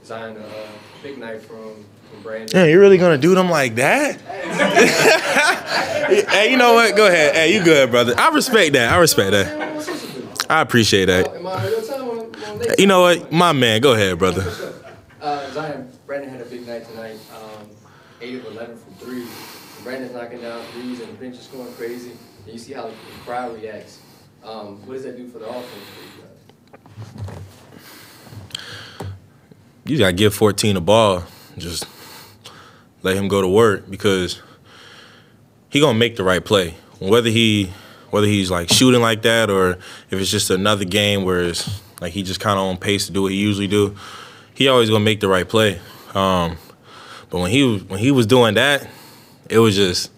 Zion, big night from Brandon. Yeah, you're really gonna do them like that? Hey, you know what? Go ahead. Hey, you good, brother. I respect that. I appreciate that. You know what? My man, go ahead, brother. Zion, Brandon had a big night tonight. 8 of 11 from 3. Brandon's knocking down threes and the bench is going crazy. And you see how the crowd reacts. What does that do for the offense for you guys? You gotta give 14 the ball. Just let him go to work because he gonna make the right play. Whether he's like shooting like that or if it's just another game where it's like he just kind of on pace to do what he usually do, he always gonna make the right play. But when he was doing that, it was just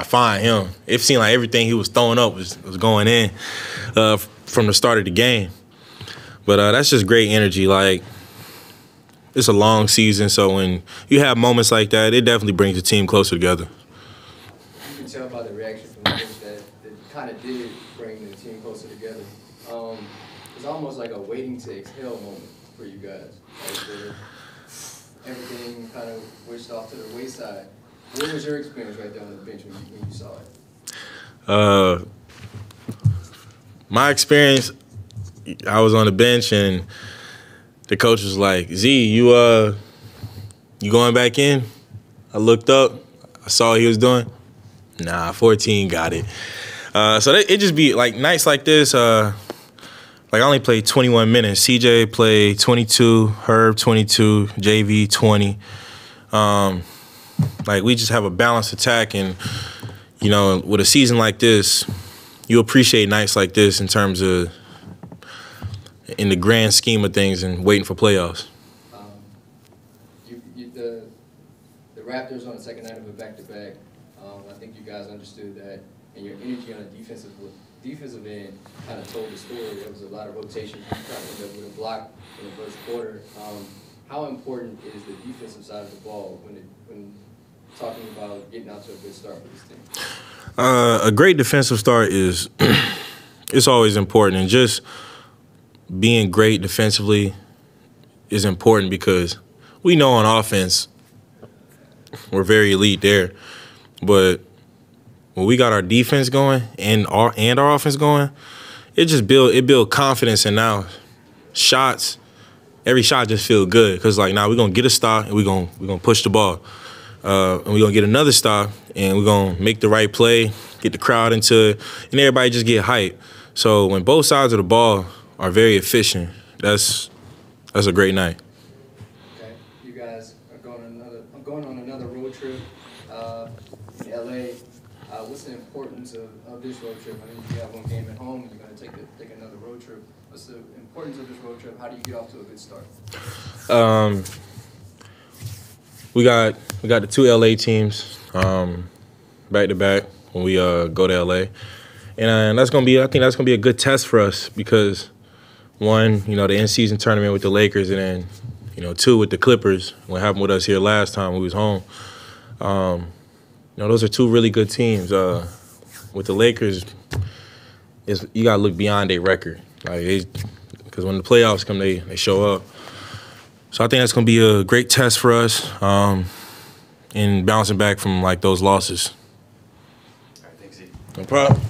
fine him. It seemed like everything he was throwing up was going in from the start of the game. But that's just great energy. Like, it's a long season, so when you have moments like that, it definitely brings the team closer together. You can tell by the reaction from the bench that kind of did bring the team closer together. It's almost like a waiting to exhale moment for you guys. Like everything kind of wished off to the wayside. What was your experience right there on the bench when you saw it? My experience, I was on the bench and the coach was like, Z, you going back in? I looked up. I saw what he was doing. 14 got it. So it just be like nights like this. Like I only played 21 minutes. CJ played 22, Herb 22, JV 20. Like we just have a balanced attack, and you know, with a season like this, you appreciate nights like this in terms of in the grand scheme of things and waiting for playoffs. The Raptors on the second night of a back-to-back, I think you guys understood that, and your energy on the defensive end kind of told the story. There was a lot of rotation. You kind of ended up with a block in the first quarter. How important is the defensive side of the ball when talking about getting out to a good start for this team? A great defensive start is it's always important, and just being great defensively is important because we know on offense we're very elite there, but when we got our defense going and our offense going, it build confidence, and now every shot just feel good because like now we're gonna get a stop and we're gonna push the ball, and we're gonna get another stop and we're gonna make the right play, get the crowd into it, and everybody just get hyped. So when both sides of the ball are very efficient, that's a great night. Okay, you guys are going on another road trip in LA. What's the importance of this road trip? I mean, you have one game at home, and you're going to take another road trip. What's the importance of this road trip? How do you get off to a good start? We got the 2 LA teams back to back when we go to LA, and I think that's gonna be a good test for us because, one, you know, the in-season tournament with the Lakers, and then, you know, 2 with the Clippers. What happened with us here last time we was home. You know, those are 2 really good teams. With the Lakers, you gotta look beyond their record, like because when the playoffs come, they show up. So I think that's gonna be a great test for us in bouncing back from like those losses. All right, thanks, Z. No problem.